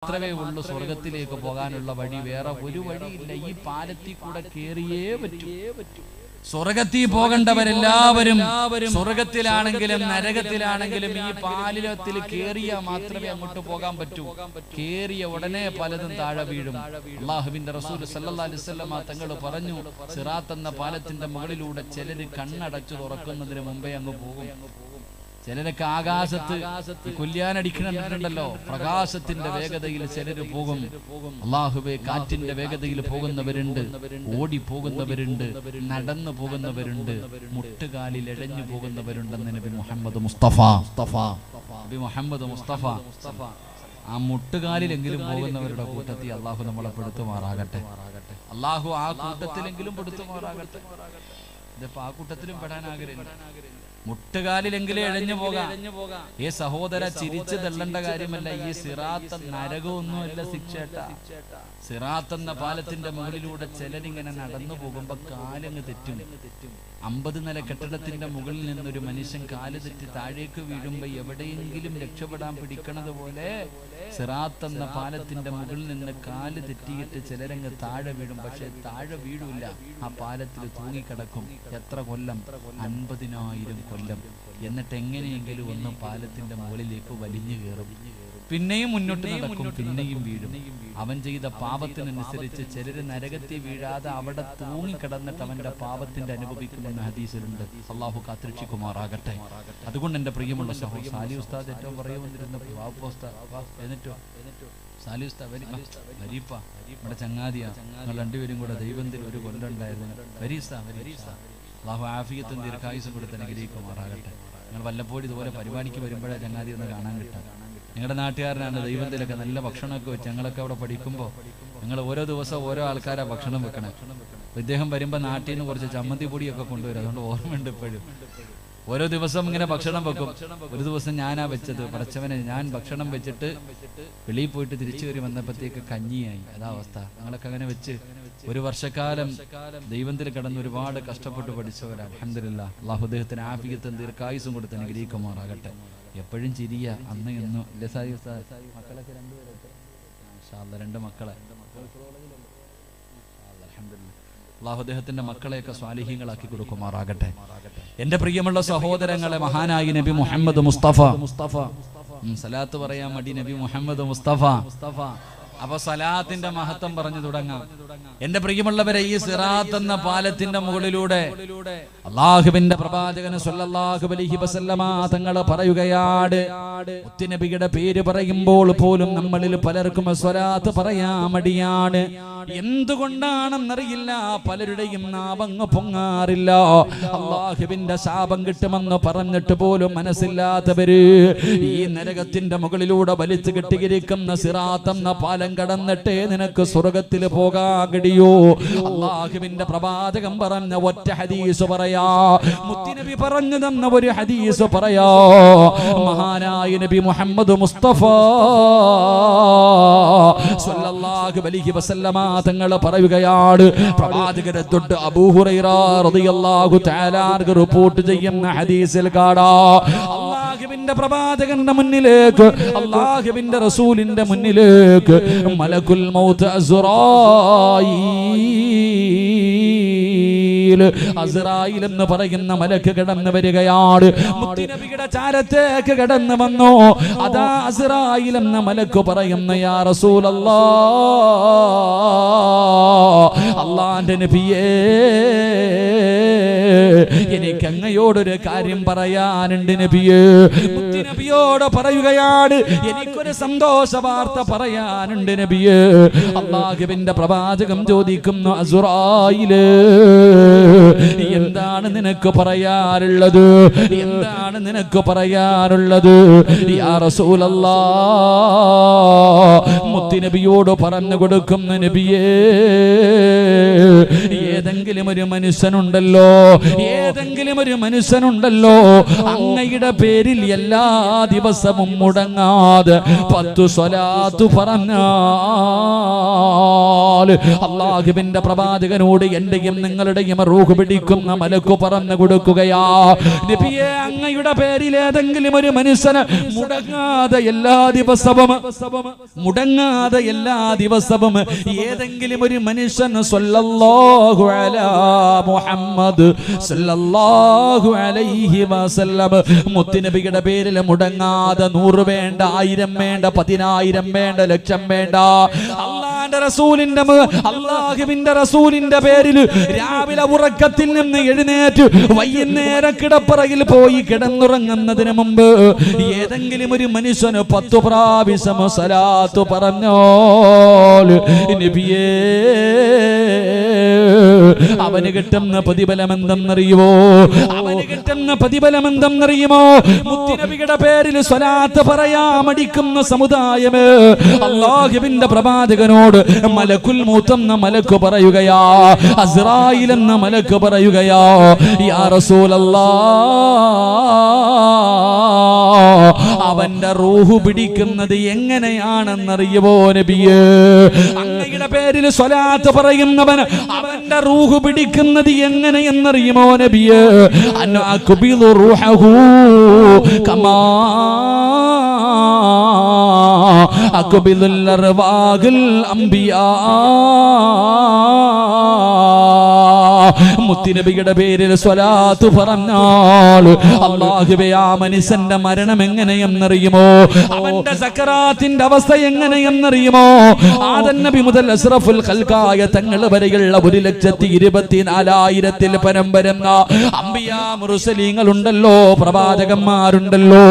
മാത്രമേ ഉള്ളൂ സ്വർഗത്തിലേക്ക് പോകാനുള്ള വഴി. വേറെ ഒരു വഴിയില്ല. ഈ പാലത്തിൽ കൂടെ കേറിയേ പറ്റൂ. സ്വർഗത്തിൽ പോകേണ്ടവരെല്ലാവരും സ്വർഗത്തിലാണെങ്കിലും നരകത്തിലാണെങ്കിലും ഈ പാലത്തിൽ കേറിയാ മാത്രമേ അങ്ങോട്ട് പോകാൻ പറ്റൂ. കേറിയ ഉടനെ പലതും താഴെ വീഴും. അല്ലാഹുവിന്റെ റസൂൽ സല്ലല്ലാഹു അലൈഹി വസല്ലം തങ്ങൾ പറഞ്ഞു, സിറാത്ത് എന്ന പാലത്തിന്റെ മുകളിലൂടെ ചിലര് കണ്ണടച്ചു തുറക്കുന്നതിന് മുമ്പേ അങ്ങ് പോകും. ചിലരൊക്കെ ആകാശത്ത് കൊല്ലിയാനടിക്കണുണ്ടല്ലോ, പ്രകാശത്തിന്റെ വേഗതയിൽ ചിലര് പോകും. അല്ലാഹുവേ, കാറ്റിന്റെ വേഗതയിൽ പോകുന്നവരുണ്ട്, ഓടി പോകുന്നവരുണ്ട്, നടന്നു പോകുന്നവരുണ്ട്, മുട്ടുകാലിൽ എഴഞ്ഞു പോകുന്നവരുണ്ടെന്ന് നബി മുഹമ്മദ് മുസ്തഫ. നബി മുഹമ്മദ് മുസ്തഫ ആ മുട്ടുകാലിലെങ്കിലും പോകുന്നവരുടെ കൂട്ടത്തിൽ അള്ളാഹു നമ്മളെ പെടുത്തുമാറാകട്ടെ. അള്ളാഹു ആ കൂട്ടത്തിലെങ്കിലും പെടുത്തുമാറാകട്ടെ. ഇതിപ്പോ ആ കൂട്ടത്തിലും പെടാൻ ആഗ്രഹം. മുട്ടുകാലിലെങ്കിലും എഴഞ്ഞു പോകാം. ഈ സഹോദര, ചിരിച്ചു തള്ളേണ്ട കാര്യമല്ല. ഈ സിറാത്ത് നരകമൊന്നുമല്ല ശിക്ഷേട്ട. സിറാത്ത് എന്ന പാലത്തിന്റെ മുകളിലൂടെ ചിലരിങ്ങനെ നടന്നു പോകുമ്പോ കാലങ്ങ് തെറ്റും. 50 നില കെട്ടിടത്തിന്റെ മുകളിൽ നിന്നൊരു മനുഷ്യൻ കാല് തെറ്റി താഴേക്ക് വീഴുമ്പോ എവിടെയെങ്കിലും രക്ഷപ്പെടാൻ പിടിക്കണത് പോലെ സിറാത്ത് എന്ന പാലത്തിന്റെ മുകളിൽ നിന്ന് കാല് തെറ്റിയിട്ട് ചിലരങ്ങ് താഴെ വീഴും. പക്ഷെ താഴെ വീഴൂല, ആ പാലത്തിൽ തൂങ്ങിക്കിടക്കും. എത്ര കൊല്ലം? 50,000 കൊല്ലം. എന്നിട്ട് എങ്ങനെയെങ്കിലും ഒന്ന് പാലത്തിന്റെ മുകളിലേക്ക് വലിഞ്ഞു കയറും. പിന്നെയും മുന്നോട്ട് നടക്കും, പിന്നെയും വീഴും. അവൻ ചെയ്ത പാപത്തിനനുസരിച്ച് ചിലര് നരകത്തിൽ വീഴാതെ അവിടെ തൂങ്ങിക്കിടന്നിട്ട് അവന്റെ പാപത്തിന്റെ അനുഭവിക്കുമെന്ന് ഹദീസിലുണ്ട്. അള്ളാഹു കാത്തിരക്ഷിക്കുമാറാകട്ടെ. അതുകൊണ്ട് എന്റെ പ്രിയമുള്ള സഹോദരൻ, സാലി ഉസ്താദ് ഏറ്റവും പറയുമെന്നിരുന്ന എന്നിട്ടോ സാലി ഉസ്താദ് വരീപ്പ നമ്മുടെ ചങ്ങാതിയാ. നിങ്ങൾ രണ്ടുപേരും കൂടെ ദൈവത്തിൽ ഒരു കൊല്ലം ഉണ്ടായിരുന്നു. വരീസ അള്ളാഹു ആഫിയത്തും ദീർഘായുസും കൊടുത്ത് അനുഗ്രഹിക്കുമാറാകട്ടെ. നിങ്ങൾ വല്ലപ്പോഴും ഇതുപോലെ പരിപാടിക്ക് വരുമ്പോഴേ ചങ്ങാതി ഒന്ന് കാണാൻ കിട്ടാം. നിങ്ങളുടെ നാട്ടുകാരനാണ്. ദൈവത്തിലൊക്കെ നല്ല ഭക്ഷണമൊക്കെ വെച്ച് ഞങ്ങളൊക്കെ അവിടെ പഠിക്കുമ്പോൾ ഞങ്ങൾ ഓരോ ദിവസവും ഓരോ ആൾക്കാരാ ഭക്ഷണം വെക്കണം. ഇദ്ദേഹം വരുമ്പോൾ നാട്ടിൽ നിന്ന് കുറച്ച് ചമ്മന്തി പൊടിയൊക്കെ കൊണ്ടുവരും. അതുകൊണ്ട് ഓർമ്മയുണ്ട് ഇപ്പോഴും. ഓരോ ദിവസം ഇങ്ങനെ ഭക്ഷണം വെക്കും. ഒരു ദിവസം ഞാനാ വെച്ചത്. പടച്ചവനെ, ഞാൻ ഭക്ഷണം വെച്ചിട്ട് വെളിയിൽ പോയിട്ട് തിരിച്ചു കയറി വന്നപ്പോഴത്തേക്ക് കഞ്ഞിയായി. അതാ അവസ്ഥ. ഞങ്ങളൊക്കെ അങ്ങനെ വെച്ച് ഒരു വർഷക്കാലം ദൈവത്തിൽ കിടന്ന് ഒരുപാട് കഷ്ടപ്പെട്ട് പഠിച്ചവരാണ്. അൽഹംദുലില്ലാഹ്. അല്ലാഹു അദ്ദേഹത്തിന് ആഫിയത്തും ദീർഘായുസും കൊടുത്ത് അനുഗ്രഹിക്കുമാറാകട്ടെ. എപ്പോഴും ചിരിയ. അന്ന് എന്നും ഇല്ലേ സായി ഉസ്താദ്? മക്കളൊക്കെ 2 പേരൊക്കെ 2 മക്കളെ. അല്ലാഹു അദ്ദേഹത്തിന്റെ മക്കളെയൊക്കെ സ്വാലിഹീങ്ങളാക്കി കൊടുക്കുമാറാകട്ടെ. എന്റെ പ്രിയമുള്ള സഹോദരങ്ങളെ, മഹാനായി നബി മുഹമ്മദ് മുസ്തഫ സലാത്ത് പറയാൻ മടി നബി മുഹമ്മദ് മുസ്തഫ. അപ്പൊ സലാത്തിന്റെ മഹത്വം പറഞ്ഞു തുടങ്ങാം. എന്റെ പ്രിയമുള്ളവരെ, ഈ സിറാത്ത് എന്ന പാലത്തിന്റെ മുകളിലൂടെ അല്ലാഹുവിന്റെ പ്രവാചകൻ സ്വല്ലല്ലാഹു അലൈഹി വസല്ലമ തങ്ങൾ പറയുകയാണ്, മുത്തുനബിയുടെ പേര് പറയുമ്പോൾ പോലും നമ്മളിൽ പലർക്കും സ്വലാത്ത് പറയാൻ മടിയാണ്. എന്തുകൊണ്ടാണെന്നറിയില്ല, പലരുടെയും നാവങ്ങ് പൊങ്ങാറില്ല. അല്ലാഹുവിന്റെ ശാപം കിട്ടുമെന്ന് പറഞ്ഞിട്ട് പോലും മനസ്സില്ലാത്തവര് ഈ നരകത്തിന്റെ മുകളിലൂടെ വലിച്ചു കെട്ടിയിരിക്കുന്ന സിറാത്ത് എന്ന പാലം കടന്നിട്ടേ നിനക്ക് സ്വർഗത്തിൽ പോകാൻ കഴിയൂ. അല്ലാഹുവിന്റെ പ്രവാചകൻ പറഞ്ഞ ഒറ്റ ഹദീസ് പറയാ, മുത്തുനബി പറഞ്ഞു തന്ന ഒരു ഹദീസ് പറയാ. മഹാനായ നബി മുഹമ്മദ് മുസ്തഫ സ്വല്ലല്ലാഹു അലൈഹി വസല്ലമ തങ്ങൾ പറയുകയാണ്, പ്രവാചകരെ തൊട്ട് അബൂ ഹുറൈറ റളിയല്ലാഹു തആല റിപ്പോർട്ട് ചെയ്യുന്ന ഹദീസിൽ കാണാം, അല്ലാഹുവിന്റെ പ്രവാചകന്റെ മുന്നിലേക്ക്, അല്ലാഹുവിന്റെ റസൂലിന്റെ മുന്നിലേക്ക് മലക്കുൽ മൗത്ത് അസ്റായീൽ എന്ന് പറയുന്ന മലക്ക് കടന്നു വരികയാണ്. മുത്തുനബിയുടെ ചാരത്തേക്ക് കടന്നു വന്നു. അതാ അസ്റായീൽ എന്ന മലക്ക് പറയുന്നു, യാ റസൂലല്ലാഹ്, അല്ലാഹുവിന്റെ നബിയേ, എനിക്ക് അങ്ങയോടൊരു കാര്യം പറയാനുണ്ട് നബിയേ. മുത്തുനബിയോട് പറയുകയാണ്, എനിക്കൊരു സന്തോഷ വാർത്ത പറയാനുണ്ട് നബിയേ. അല്ലാഹുവിന്റെ പ്രവാചകൻ ചോദിക്കുന്നു, അസ്റായീലേ, എന്താണ് നിനക്ക് പറയാനുള്ളത്? എന്താണ് നിനക്ക് പറയാനുള്ളത്? യാ റസൂലല്ലാഹ്, മുത്തുനബിയോട് പറഞ്ഞു കൊടുക്കുന്ന നബിയേ, ഏതെങ്കിലും ഒരു മനുഷ്യനുണ്ടല്ലോ, ഏതെങ്കിലും ഏതെങ്കിലും ഒരു മനുഷ്യനുണ്ടല്ലോ അങ്ങയുടെ പേരിൽ എല്ലാ ദിവസവും മുടങ്ങാതെ 10 സ്വലാത്ത് പറഞ്ഞാൽ അല്ലാഹുവിന്റെ പ്രവാചകനോട് എന്റെയും നിങ്ങളുടെയും റൂഹ് പിടിക്കുന്ന മലക്കു പറഞ്ഞു കൊടുക്കുകയാ, നബിയേ അങ്ങയുടെ പേരിൽ ഏതെങ്കിലും ഒരു മനുഷ്യന് മുടങ്ങാതെ എല്ലാ ദിവസവും ഏതെങ്കിലും ഒരു മനുഷ്യൻ സ്വല്ലല്ലാഹു അലാ മുഹമ്മദ് സ്വല്ലല്ലാഹു അലൈഹി വസല്ലം മുത്തുനബിയുടെ പേരിൽ മുടങ്ങാതെ 100 വേണ്ട, 1000 വേണ്ട, 10000 വേണ്ട, ലക്ഷം വേണ്ട, അല്ലാഹുവിന്റെ റസൂലിന്റെ പേരിൽ രാവിലെ ഉറക്കത്തിൽ നിന്ന് എഴുന്നേറ്റ് വൈകുന്നേരം കിടപ്പറയിൽ പോയി കിടന്നുറങ്ങുന്നതിന് മുമ്പ് ഏതെങ്കിലും ഒരു മനുഷ്യന് 10 പ്രാവശ്യം സ്വലാത്ത് പറഞ്ഞോൾ നബിയേ അവന് കിട്ടുന്ന പ്രതിഫലം എന്തെന്നറിയുമോ? മുത്തുനബിയുടെ പേരിൽ സ്വലാത്ത് പറയാൻ മടിക്കുന്ന സമുദായമേ, അല്ലാഹുവിന്റെ പ്രവാചകനോട് മലക്കുൽ മൗത്ത് എന്ന മലക്ക് പറയുകയാ, അസ്റായിൽ എന്ന മലക്ക് പറയുകയാ, യാ റസൂലല്ലാഹ് അവന്റെ റൂഹ് പിടിക്കുന്നത് എങ്ങനെയാണെന്നറിയുമോ നബിയേ? അങ്ങയുടെ പേരിൽ സ്വലാത്ത് പറയുന്നവൻ അവന്റെ റൂഹ് പിടിക്കുന്നത് എങ്ങനെയെന്നറിയുമോ നബിയേ? അൻഅഖ്ബിദു റൂഹഹു കമാ അഖ്ബിദുൽ അർവാഹിൽ അംബിയാ. മുത്തുനബിയുടെ പേരിൽ സ്വലാത്ത് പറഞ്ഞാൽ അല്ലാഹുവേ ആ മനുഷ്യന്റെ മരണം എങ്ങനെയെന്നറിയുമോ? അവന്റെ സക്കറാത്തിന്റെ അവസ്ഥ എങ്ങനെയെന്നറിയുമോ? ആദം നബി മുതൽ അസ്റഫുൽ ഖൽഖായ തങ്ങൾ വരെയുള്ള 1,24,000 പരം വരുന്ന അംബിയാ മുർസലീങ്ങൾ ഉണ്ടല്ലോ, പ്രവാചകന്മാരുണ്ടല്ലോ.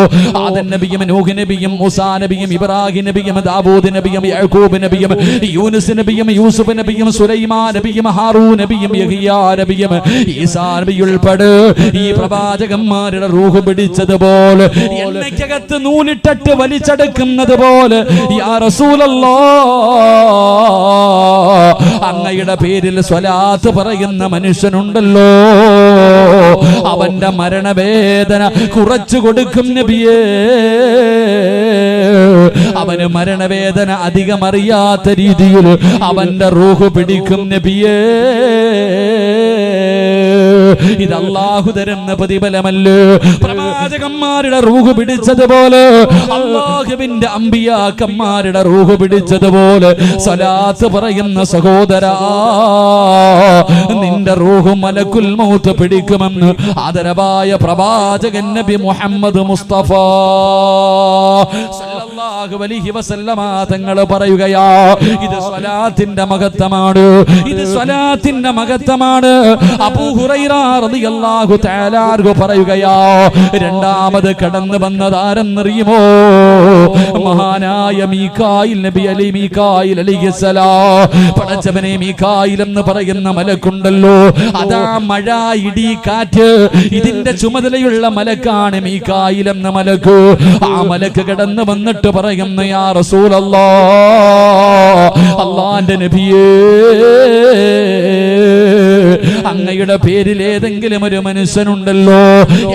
ആദം നബിയും നൂഹ് നബിയും മൂസാ നബിയും ഇബ്രാഹിം നബിയും ദാവൂദ് നബിയും യഅ്കൂബ് നബിയും യൂനുസ് നബിയും യൂസുഫ് നബിയും സുലൈമാൻ നബിയും ഹാറൂൻ നബിയും യഹ്യാ നബിയും ഈസാ നബി ഉൾപ്പെടെ ഈ പ്രവാചകന്മാരുടെ റൂഹ് പിടിച്ചതുപോലെ എണ്ണയ്ക്കകത്ത് നൂലിട്ടിട്ട് വലിച്ചെടുക്കുന്നത് പോലെ യാ റസൂലല്ലാഹ് അങ്ങയുടെ പേരിൽ സ്വലാത്ത് പറയുന്ന മനുഷ്യനുണ്ടല്ലോ അവന്റെ മരണവേദന കുറച്ചു കൊടുക്കും നബിയേ. അവന് മരണവേദന അധികം അറിയാത്ത രീതിയിൽ അവന്റെ റൂഹ് പിടിക്കും നബിയേ. ഇത് അല്ലാഹു തരുന്ന പ്രതിഫലമല്ലേ? പ്രവാചകന്മാരുടെ റൂഹ് പിടിച്ചതുപോലെ അല്ലാഹുവിന്റെ അമ്പിയാക്കന്മാരുടെ റൂഹ് പിടിച്ചതുപോലെ സ്വലാത്ത് പറയുന്ന സഹോദരാ നിന്റെ റൂഹ് മലക്കുൽ മൗത്ത് പിടിക്കുമെന്ന് ആദരവായ പ്രവാചകൻ നബി മുഹമ്മദ് മുസ്തഫ സല്ലല്ലാഹു അലൈഹി വസല്ലമ തങ്ങൾ പറയുകയാ, ഇത് സ്വലാത്തിന്റെ മഹത്വമാണ്, ഇത് സ്വലാത്തിന്റെ മഹത്വമാണ്. അബൂ ഹുറൈറ റളിയല്ലാഹു തആല അൻഹു പറയുകയാ, രണ്ടാമത് കടന്നു വന്നതാരെന്നറിയുമോ? മഹാനായ മീകായിൽ നബി മീകായിൽ അലൈഹിസ്സലാം. പടച്ചവനെ മീകായിൽ എന്ന് പറയുന്ന മലക്കുണ്ടല്ലോ, അതാ മഴ ഇടി കാറ്റ് ഇതിന്റെ ചുമതലയുള്ള മലക്കാണ് മീകായിൽ എന്ന മലക്ക്. ആ മലക്ക് കടന്നു വന്നിട്ട് പറയുന്നു, യാ റസൂലല്ലാഹ് അല്ലാഹുവിന്റെ നബിയേ അങ്ങയുടെ പേരിൽ ഏതെങ്കിലും ഒരു മനുഷ്യനുണ്ടല്ലോ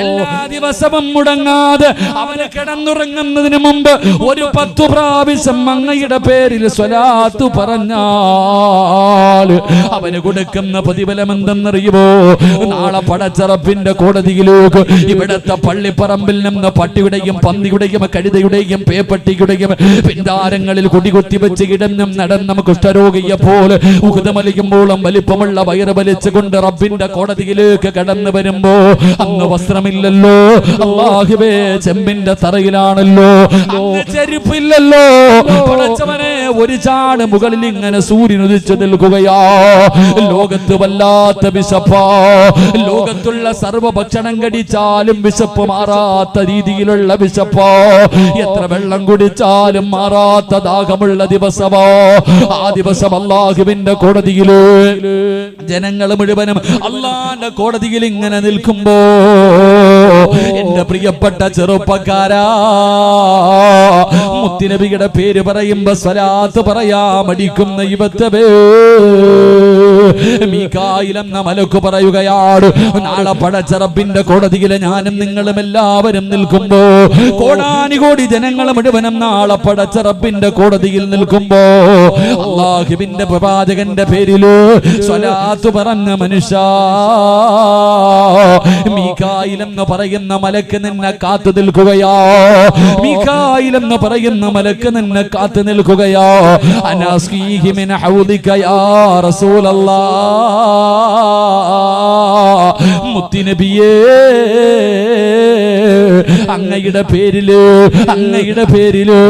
എല്ലാ ദിവസവും മുടങ്ങാതെ അവന് കിടന്നുറങ്ങുന്നതിന് മുമ്പ് ഒരു 10 പ്രാവശ്യം അങ്ങയുടെ പേരിൽ സ്വലാത്ത് പറഞ്ഞാൽ അവന് കൊടുക്കുന്ന പ്രതിഫലം എന്തെന്നറിയുമോ? നാളെ പടച്ചറപ്പിന്റെ കോടതിയിലേക്ക് ഇവിടത്തെ പള്ളിപ്പറമ്പിൽ നിന്ന് പട്ടിയുടെയും പന്നിയുടെയും കഴുതയുടെയും പേപ്പട്ടിയുടെയും പിന്താരങ്ങളിൽ കൊടികുത്തി വെച്ച് കിടന്നും നടന്ന കുഷ്ഠരോഗിയെ പോലെ ഉഹുദമലിക്കുമ്പോഴും വലിപ്പമുള്ള വയറ് വലിച്ചുകൊണ്ട് റബ്ബിന്റെ കോടതിയിലേക്ക് കടന്നു വരുമ്പോ അന്ന് വസ്ത്രമില്ലല്ലോ, അല്ലാഹുവേ ചെമ്പിന്റെ തറയിലാണല്ലോ, ചെരുപ്പില്ലല്ലോ. പടച്ചവനെ ഒരു ചാട് മുകളിൽ ഇങ്ങനെ സൂര്യൻ ഉദിച്ചു നിൽക്കുകയാ. ലോകത്ത് വല്ലാത്ത വിശപ്പാ, ലോകത്തുള്ള സർവ്വ ഭക്ഷണം കടിച്ചാലും വിശപ്പ് മാറാത്ത രീതിയിലുള്ള വിശപ്പാ, എത്ര വെള്ളം കുടിച്ചാലും മാറാത്ത ദാഹമുള്ള ദിവസമോ. ആ ദിവസം അല്ലാഹുവിന്റെ കോടതിയില് ജനങ്ങൾ മുഴുവനും അല്ലാഹുവിന്റെ കോടതിയിൽ ഇങ്ങനെ നിൽക്കുമ്പോ എന്റെ പ്രിയപ്പെട്ട ചെറുപ്പക്കാരാ, മുത്തുനബിയുടെ പേര് പറയുമ്പോ സ്വലാത്ത് പറയാ മടിക്കുന്ന ഇവത്തവേ മീകായിൽ എന്ന മലക്ക് പറയുകയാണ്, നാളെ പടച്ച റബ്ബിന്റെ കോടതിയിൽ ഞാനും നിങ്ങളും എല്ലാവരും നിൽക്കുമ്പോ, കോടാനുകോടി ജനങ്ങൾ മുഴുവനും നാളെ പടച്ച റബ്ബിന്റെ കോടതിയിൽ നിൽക്കുമ്പോ, അല്ലാഹുവിന്റെ പ്രവാചകന്റെ പേരില് സ്വലാത്ത് പറഞ്ഞ മനുഷ്യ, മീകായിൽ എന്ന് പറയുന്ന മലക്ക് നിന്നെ കാത്തു നിൽക്കുകയാ. മീകായിൽ എന്ന് പറയുന്ന മലക്ക് നിന്നെ കാത്തു നിൽക്കുകയാ. അനാസ്കീഹി മിൻ ഹൗദിക യാ റസൂലല്ലാഹ്. മുത്തുനബിയേ, അങ്ങയുടെ പേരില്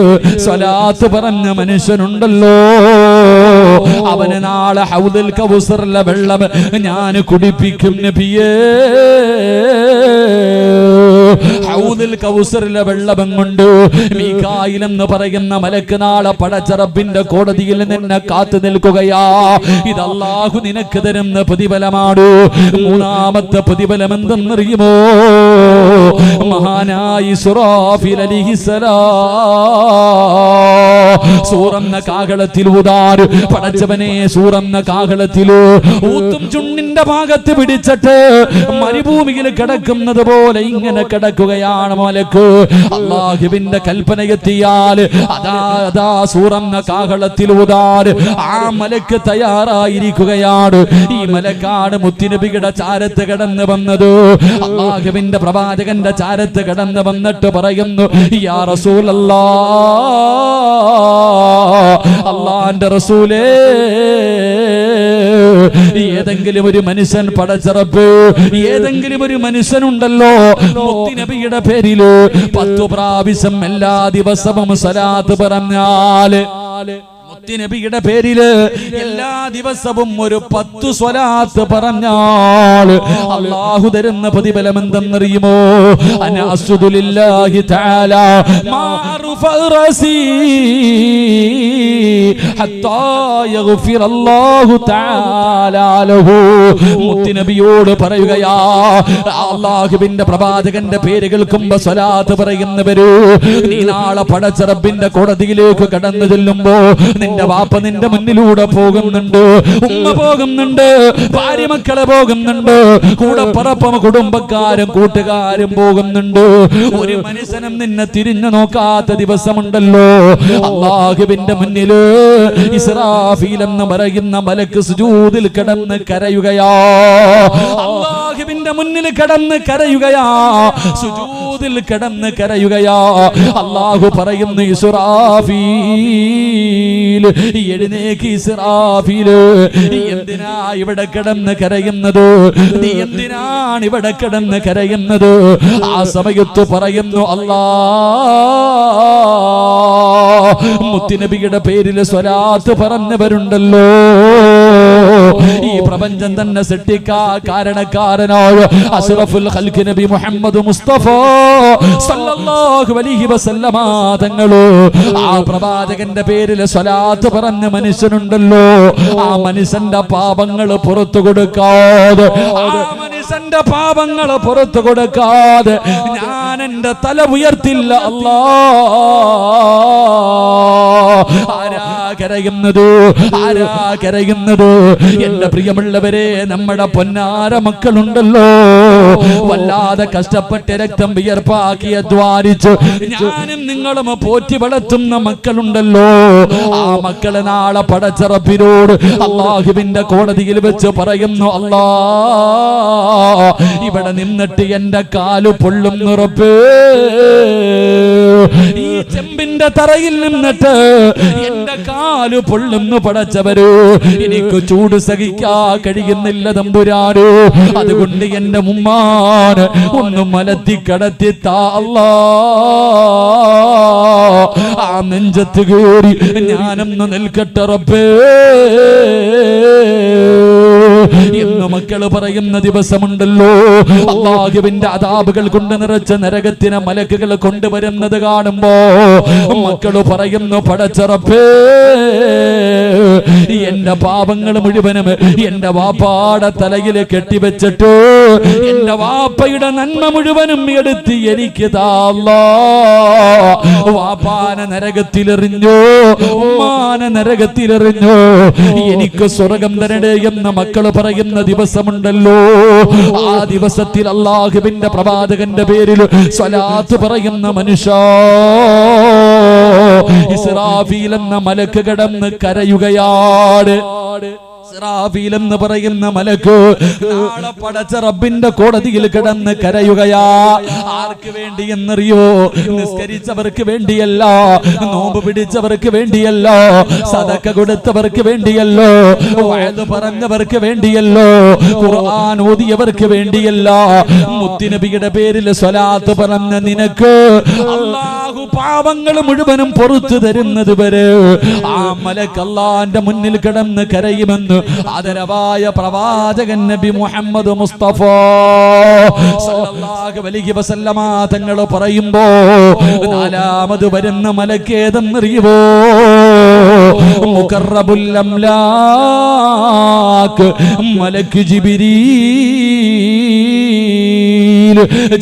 സ്വലാത്ത് പറഞ്ഞ മനുഷ്യനുണ്ടല്ലോ, അവന് നാളെ ഹൗദുൽ കൗസറിലെ വെള്ളം ഞാൻ കുടിപ്പിക്കും നബിയേ. ഹൗദുൽ കൗസറിലെ വെള്ളം കൊണ്ട് മീകായിൽ എന്ന് പറയുന്ന മലക്ക് നാളെ പടച്ച റബ്ബിന്റെ കോടതിയിൽ നിന്നെ കാത്തു നിൽക്കുകയാ. ഇത് അല്ലാഹു നിനക്ക് തരുന്ന പ്രതിഫലമാണ്. മൂന്നാമത്തെ പ്രതിഫലം എന്തെന്നറിയുമോ? മഹാനായി ഇസ്രാഫീൽ അലൈഹിസ്സലാം സൂറന്ന കാഹളത്തിൽ ഊതാൻ പടച്ചവനെ, സൂറന്ന കാഹളത്തിൽ ഊത്തും ചുണ്ടിന്റെ ഭാഗത്ത് പിടിച്ചിട്ട് മരുഭൂമിയിൽ കിടക്കുന്നത് പോലെ ഇങ്ങനെ കിടക്കുകയാണ് മലക്ക്. അല്ലാഹുവിന്റെ കൽപ്പന എത്തിയാൽ അതാ സൂറന്ന കാഹളത്തിൽ ഊതാൻ ആ മലക്ക് തയ്യാറായിരിക്കുകയാണ്. ഈ മലക്കാണ് മുത്തുനബിയുടെ ചാരത്ത് കടന്നു വന്നത്. അല്ലാഹുവിന്റെ പ്രവാചകന്റെ ചാരത്ത് കടന്നു വന്നിട്ട് പറയുന്നു, യാ റസൂലല്ലാഹ്, അല്ലാഹുവിന്റെ റസൂലേ, ഏതെങ്കിലും ഒരു മനുഷ്യൻ പടച്ച റബ്ബ്, ഏതെങ്കിലും ഒരു മനുഷ്യനുണ്ടല്ലോ മുത്തുനബിയുടെ പേരില് 10 പ്രാവശ്യം എല്ലാ ദിവസവും സ്വലാത്ത് പറഞ്ഞാല്, മുത്തുനബിയുടെ പേരില് എല്ലാ ദിവസവും ഒരു 10 സ്വലാത്ത് പറഞ്ഞാൽ അല്ലാഹു തരുന്ന പ്രതിഫലം എന്തെന്നറിയുമോ? അനഅസ്ജുദു ലില്ലാഹി തആല മാറുഫ റസീ ഹത്താ യഗ്ഫിറല്ലാഹു തആല ലഹു. മുത്തുനബിയോട് പറയുകയാ, അല്ലാഹുവിന്റെ പ്രവാചകന്റെ പേര് കേൾക്കുമ്പോ സ്വലാത്ത് പറയുന്നവര്, നീ നാളെ പടച്ച റബ്ബിന്റെ കോടതിയിലേക്ക് കടന്നു ചെല്ലുമ്പോ നിന്റെ വാപ്പ നിന്റെ മുന്നിലൂടെ പോകുന്നുണ്ട്, ഉമ്മ പോകുന്നുണ്ട്, ഭാര്യ മക്കളെ പോകുന്നുണ്ട്, കൂടെ പറപ്പും കുടുംബക്കാരും കൂട്ടുകാരും പോകുന്നുണ്ട്. ഒരു മനുഷ്യനും നിന്നെ തിരിഞ്ഞു നോക്കാത്ത ദിവസമുണ്ടല്ലോ. അല്ലാഹുവിന്റെ മുന്നില് ഇസ്രാഫീൽ എന്ന് പറയുന്ന മലക്ക് സുജൂദിൽ കിടന്ന് കരയുകയാ. അല്ലാഹുവിന്റെ മുന്നിൽ കിടന്ന് കരയുകയാ, സുജൂദിൽ കിടന്ന് കരയുകയാ. അല്ലാഹു പറയുന്നു, ഇസ്രാഫീൽ എഴുന്നേക്ക്, ഇസ്രാഫീൽ എന്തിനാ ഇവിടെ കിടന്ന് കരയുന്നത്? നീ എന്തിനാണ് ഇവിടെ കിടന്ന് കരയുന്നത്? ആ സമയത്ത് പറയുന്നു, അല്ലാഹ്, മുത്തുനബിയുടെ പേരിൽ സ്വലാത്ത് പറഞ്ഞവരുണ്ടല്ലോ, ഈ പ്രപഞ്ചം തന്നെ സൃഷ്ടിക്കാൻ കാരണക്കാരനായ അഷ്റഫുൽ ഖൽഖ് നബി മുഹമ്മദ് മുസ്തഫ സല്ലല്ലാഹു അലൈഹി വസല്ലമ തങ്ങള്, ആ പ്രവാചകന്റെ പേരിൽ സ്വലാത്ത് പറഞ്ഞ മനുഷ്യനുണ്ടല്ലോ, ആ മനുഷ്യന്റെ പാപങ്ങൾ പുറത്തു കൊടുക്കാതെ, ആ മനുഷ്യന്റെ പാപങ്ങൾ പുറത്തു കൊടുക്കാതെ ഞാൻ എന്റെ തല ഉയർത്തില്ല. ആരാ കരയുന്നത്? ആരാ കരയുന്നത്? എന്റെ പ്രിയമുള്ളവരെ, നമ്മുടെ പൊന്നാര മക്കളുണ്ടല്ലോ, വല്ലാതെ കഷ്ടപ്പെട്ട് രക്തം വിയർപ്പാക്കി അധ്വാനിച്ച് ഞാനും നിങ്ങളും പോറ്റി വളർത്തുന്ന മക്കളുണ്ടല്ലോ, ആ മക്കളെ നാളെ പടച്ച റബ്ബിനോട് അല്ലാഹുവിന്റെ കോടതിയിൽ വെച്ച് പറയുന്നു, അല്ലാഹ്, ഇവിടെ നിന്നിട്ട് എന്റെ കാല് പൊള്ളുന്നു റബ്ബേ, ഈ ചെമ്പിന്റെ തറയിൽ നിന്നിട്ട് എന്റെ കാല് പൊള്ളുന്നു പടച്ചവര്, എനിക്ക് ചൂട് സഹിക്കാ കഴിയുന്നില്ല തമ്പുരാനോ, അതുകൊണ്ട് എന്റെ മുമ്മാന് ഒന്ന് മലത്തി കടത്തി താ അല്ലാഹ്, ആ നെഞ്ചത്ത് കയറി ഞാനൊന്ന് നിൽക്കട്ടെ റബ്ബേ. എന്ന് മക്കള് പറയുന്ന ദിവസമുണ്ടല്ലോ, അല്ലാഹുവിന്റെ അദാബുകൾ കൊണ്ട് നിറച്ച നരകത്തിനെ മലക്കുകൾ കൊണ്ടുവരുന്നത് കാണുമ്പോ മക്കള് പറയുന്നു, പടച്ച റബ്ബേ, എന്റെ പാപങ്ങൾ മുഴുവനും എന്റെ വാപ്പാടെ തലയിൽ കെട്ടിവെച്ചിട്ട് എന്റെ വാപ്പയുടെ നന്മ മുഴുവനും എടുത്ത് എനിക്ക് താ അല്ലാഹ്. വാപ്പാനെ നരകത്തിലെറിഞ്ഞു, ഉമ്മാനെ നരകത്തിലെറിഞ്ഞു, എനിക്ക് സ്വർഗം തരണേ എന്ന് മക്കള് പറയുന്ന ദിവസമുണ്ടല്ലോ. ആ ദിവസത്തിൽ അല്ലാഹുവിന്റെ പ്രവാചകന്റെ പേരിൽ സ്വലാത്ത് പറയുന്ന മനുഷ്യ, ഇസ്രാഫീൽ എന്ന മലക്ക് കിടന്ന് കരയുകയാണ്. ഇസ്രാഫീൽ എന്ന് പറയുന്ന മലക്ക് നാളെ പടച്ച റബ്ബിന്റെ കോടതിയിൽ കിടന്ന് കരയുകയാ. ആർക്ക് വേണ്ടി എന്നറിയോ? നിസ്കരിച്ചവർക്ക് വേണ്ടിയല്ല, നോമ്പ് പിടിച്ചവർക്ക് വേണ്ടിയല്ല, സദക്ക കൊടുത്തവർക്ക് വേണ്ടിയല്ലോ, വഅദ് പറഞ്ഞവർക്ക് വേണ്ടിയല്ലോ, ഖുർആൻ ഓതിയവർക്ക് വേണ്ടിയല്ല, മുത്തുനബിയുടെ പേരിൽ സ്വലാത്ത് പറഞ്ഞ നിനക്ക് അല്ലാഹു പാപങ്ങൾ മുഴുവനും പുറത്തു തരുന്നത് വരെ ആ മലക്ക് അല്ലാഹുവിന്റെ മുന്നിൽ കിടന്ന് കരയുമെന്ന് ആദരവായ പ്രവാചകൻ നബി മുഹമ്മദ് മുസ്തഫ സല്ലല്ലാഹു അലൈഹി വസല്ലമ തങ്ങൾ പറയുമ്പോ നാലാമത് വരുന്ന മലക്ക് ഏതെന്നറിയുമോ? മുഖറബുൽ അംലാക്ക് മലക്ക് ജിബ്രീൽ.